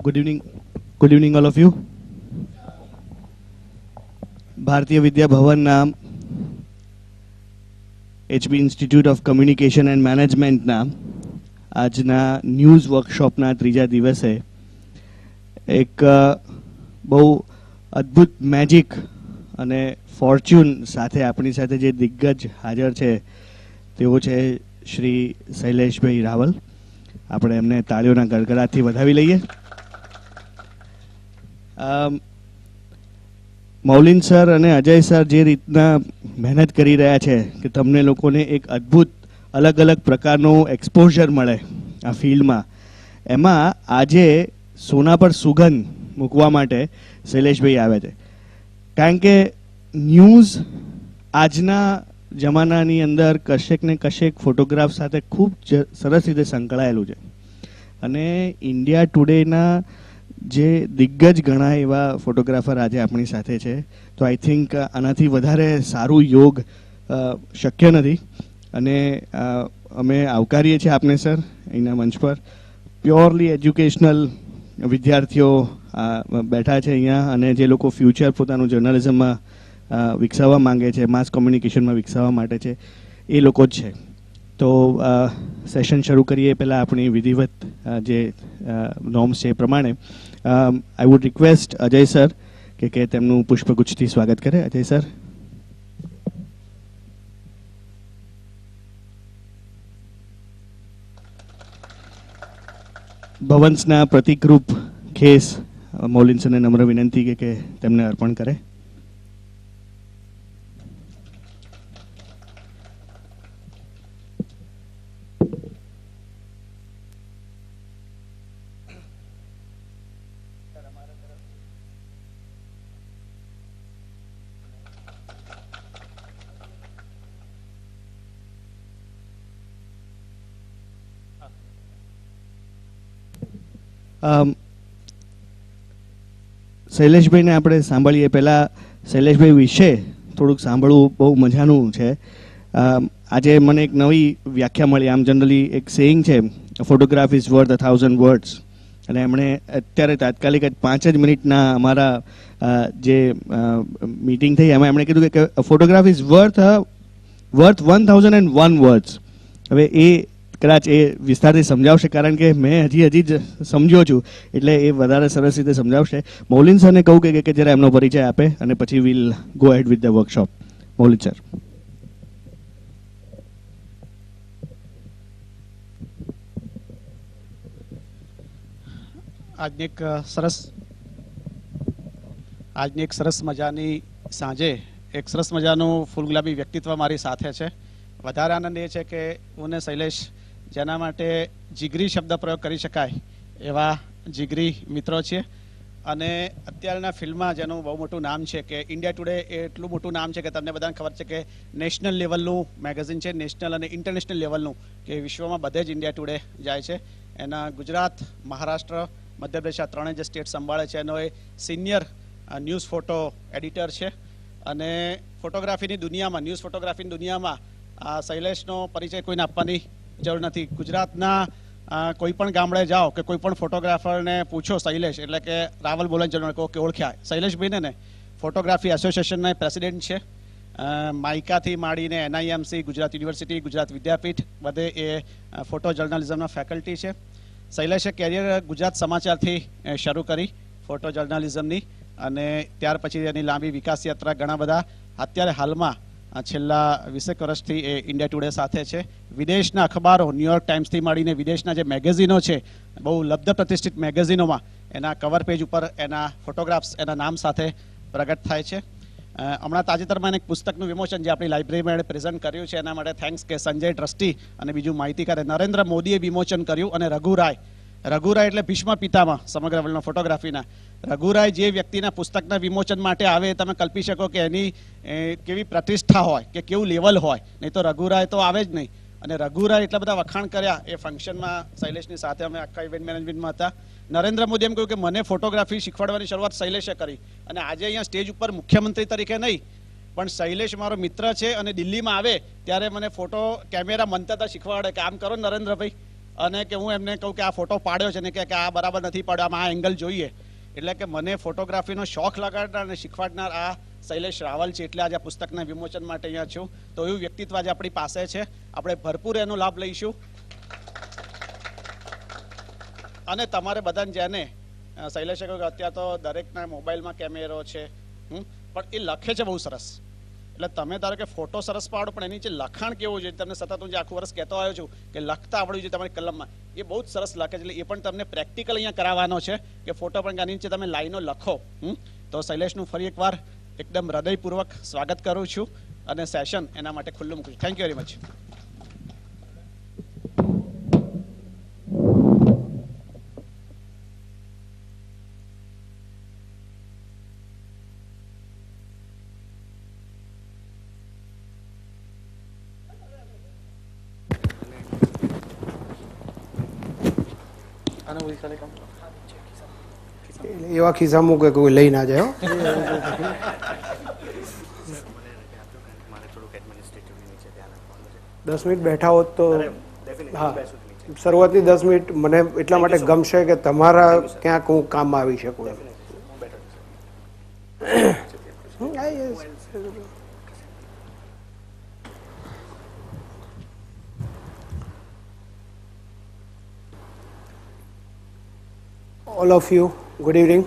Good evening all of you. ભારતીય વિદ્યા ભવનના HB institute of communication and મેનેજમેન્ટના આજના ન્યૂઝ વર્કશોપના ત્રીજા દિવસે એક બહુ અદ્ભુત મેજિક અને ફોર્ચ્યુન સાથે આપણી સાથે જે દિગ્ગજ હાજર છે તેઓ છે શ્રી શૈલેષભાઈ રાવલ. આપણે એમને તાળીઓના ગડગડાટથી વધાવી લઈએ. મૌલિન સર અને અજય સર જે રીતના મહેનત કરી રહ્યા છે કે તમને લોકોને એક અદ્ભુત અલગ અલગ પ્રકારનો એક્સપોઝર મળે આ ફિલ્ડમાં, એમાં આજે સોના પર સુગંધ મૂકવા માટે શૈલેષભાઈ આવે છે. કારણ કે ન્યૂઝ આજના જમાનાની અંદર કશેક ને કશેક ફોટોગ્રાફ સાથે ખૂબ સરસ રીતે સંકળાયેલું છે અને ઇન્ડિયા ટુડેના જે દિગ્ગજ ઘણા એવા ફોટોગ્રાફર આજે આપણી સાથે છે. તો આઈ થિંક આનાથી વધારે સારું યોગ શક્ય નથી અને અમે આવકારીએ છીએ આપને સર અહીંના મંચ પર. પ્યોરલી એજ્યુકેશનલ વિદ્યાર્થીઓ બેઠા છે અહીંયા અને જે લોકો ફ્યુચર પોતાનું જર્નલિઝમમાં વિકસાવવા માંગે છે, માસ કોમ્યુનિકેશનમાં વિકસાવવા માટે છે, એ લોકો જ છે. તો સેશન શરૂ કરીએ પહેલાં આપણી વિધિવત જે નોર્મ્સ છે એ પ્રમાણે I would request Ajay sir કે તેમનું પુષ્પગુચ્છથી સ્વાગત કરે. અજય સર. ભવન્સના પ્રતિકરૂપ ખેસ મૌલિન સરને નમ્ર વિનંતી કે તેમને અર્પણ કરે. શૈલેષભાઈને આપણે સાંભળીએ. પહેલાં શૈલેષભાઈ વિશે થોડુંક સાંભળવું બહુ મજાનું છે. આજે મને એક નવી વ્યાખ્યા મળી. આમ જનરલી એક સેઇંગ છે, ફોટોગ્રાફ ઇઝ વર્થ 1000 વર્ડ્સ, અને એમણે અત્યારે તાત્કાલિક જ 5 જ મિનિટના અમારા જે મીટિંગ થઈ એમાં એમણે કીધું કે ફોટોગ્રાફ ઇઝ વર્થ 1001 વર્ડ્સ. હવે એ કદાચ એ વિસ્તારથી સમજાવશે કારણ કે મેં હજી જ સમજ્યો છું એટલે એ વધારે સરસ રીતે સમજાવશે. મૌલિન સરને કહું કે જરા એમનો પરિચય આપે અને પછી will go head with the workshop. Maulin sir. આજની એક સરસ મજાની સાંજે એક સરસ મજાનું ફૂલગુલાબી વ્યક્તિત્વ મારી સાથે છે. વધારે આનંદ એ છે કે હું ને શૈલેષ જેના માટે જીગરી શબ્દ પ્રયોગ કરી શકાય એવા જીગરી મિત્રો છીએ અને અત્યારના ફિલ્મમાં જેનું બહુ મોટું નામ છે કે ઇન્ડિયા ટુડે એ એટલું મોટું નામ છે કે તમને બધાને ખબર છે કે નેશનલ લેવલનું મેગેઝિન છે, નેશનલ અને ઇન્ટરનેશનલ લેવલનું, કે વિશ્વમાં બધે જ ઇન્ડિયા ટુડે જાય છે. એના ગુજરાત, મહારાષ્ટ્ર, મધ્યપ્રદેશ આ ત્રણેય જે સ્ટેટ સંભાળે છે એનો એ સિનિયર ન્યૂઝ ફોટો એડિટર છે અને ફોટોગ્રાફીની દુનિયામાં, ન્યૂઝ ફોટોગ્રાફીની દુનિયામાં શૈલેષનો પરિચય કોઈને આપવાની જરૂર નથી. ગુજરાતના કોઈ પણ ગામડે જાઓ કે કોઈ પણ ફોટોગ્રાફરને પૂછો શૈલેષ એટલે કે રાવલ બોલવાની જરૂર કહો કે ઓળખ્યા. શૈલેષભાઈને ને ફોટોગ્રાફી એસોસિએશનના પ્રેસિડેન્ટ છે. માઇકાથી માંડીને NIMC, ગુજરાત યુનિવર્સિટી, ગુજરાત વિદ્યાપીઠ બધે એ ફોટો જર્નલિઝમના ફેકલ્ટી છે. શૈલેષે કેરિયર ગુજરાત સમાચારથી શરૂ કરી ફોટો જર્નલિઝમની અને ત્યાર પછી એની લાંબી વિકાસ યાત્રા ઘણા બધા અત્યારે હાલમાં છેલ્લા 20 વર્ષથી એ ઇન્ડિયા ટુડે સાથે છે. વિદેશના અખબારો, ન્યુયોર્ક ટાઈમ્સથી માંડીને વિદેશના જે મેગેઝિનો છે, બહુ લબ્ધ પ્રતિષ્ઠિત મેગેઝિનોમાં એના કવર પેજ ઉપર એના ફોટોગ્રાફ્સ એના નામ સાથે પ્રગટ થાય છે. હમણાં તાજેતરમાં એક પુસ્તકનું વિમોચન જે આપણી લાઇબ્રેરીમાં એણે પ્રેઝન્ટ કર્યું છે એના માટે થેન્ક્સ કે સંજય ટ્રસ્ટી અને બીજું માહિતીકાર નરેન્દ્ર મોદીએ વિમોચન કર્યું અને રઘુરાય એટલે ભીષ્મ પિતામાં સમગ્ર વર્લ્ડના ફોટોગ્રાફીના. રઘુરાય જે વ્યક્તિના પુસ્તકના વિમોચન માટે આવે તમે કલ્પી શકો કે એની કેવી પ્રતિષ્ઠા હોય કે કેવું લેવલ હોય, નહીં તો રઘુરાય તો આવે જ નહીં. અને રઘુરાય એટલા બધા વખાણ કર્યા એ ફંક્શનમાં શૈલેષની સાથે અમે આખા ઇવેન્ટ મેનેજમેન્ટમાં હતા. નરેન્દ્ર મોદી એમ કહ્યું કે મને ફોટોગ્રાફી શીખવાડવાની શરૂઆત શૈલેષે કરી અને આજે અહીંયા સ્ટેજ ઉપર મુખ્યમંત્રી તરીકે નહીં પણ શૈલેષ મારો મિત્ર છે અને દિલ્હીમાં આવે ત્યારે મને ફોટો કેમેરા મંતરતા શીખવાડે કે આમ કરો નરેન્દ્રભાઈ, અને કે હું એમને કહું કે આ ફોટો પાડ્યો છે ને કે આ બરાબર નથી પાડ્યો, આમાં આ એંગલ જોઈએ. એટલે કે મને ફોટોગ્રાફીનો શોખ લગાડનાર અને શીખવાડનાર આ શૈલેષ રાવલ છે. એટલે આજે આ પુસ્તકના વિમોચન માટે અહીંયા છું. તો એવું વ્યક્તિત્વ આજે આપણી પાસે છે, આપણે ભરપૂર એનો લાભ લઈશું. અને તમારે બધાને જેને શૈલેષે કહ્યું કે અત્યારે તો દરેકના મોબાઈલમાં કેમેરો છે, પણ એ લખે છે બહુ સરસ. એટલે તમે ધારો કે ફોટો સરસ પાડો, પણ એની નીચે લખાણ કેવું જોઈએ, તમને સતત હું જે આખું વર્ષ કહેતો આવ્યો છું કે લખતા આવડવું જોઈએ તમારી કલમમાં, એ બહુ જ સરસ લખે છે. એટલે એ પણ તમને પ્રેક્ટિકલ અહીંયા કરાવવાનો છે કે ફોટો પણ આની નીચે તમે લાઈનો લખો. તો શૈલેષનું ફરી એકવાર એકદમ હૃદયપૂર્વક સ્વાગત કરું છું અને સેશન એના માટે ખુલ્લું મૂકું છું. Thank you very much. એવા ખિસ્સા મૂકે કોઈ લઈ ના જાય. 10 મિનિટ બેઠા હોત તો હા, શરૂઆતની 10 મિનિટ મને એટલા માટે ગમશે કે તમારા ક્યાંક હું કામમાં આવી શકું. All of you, good evening.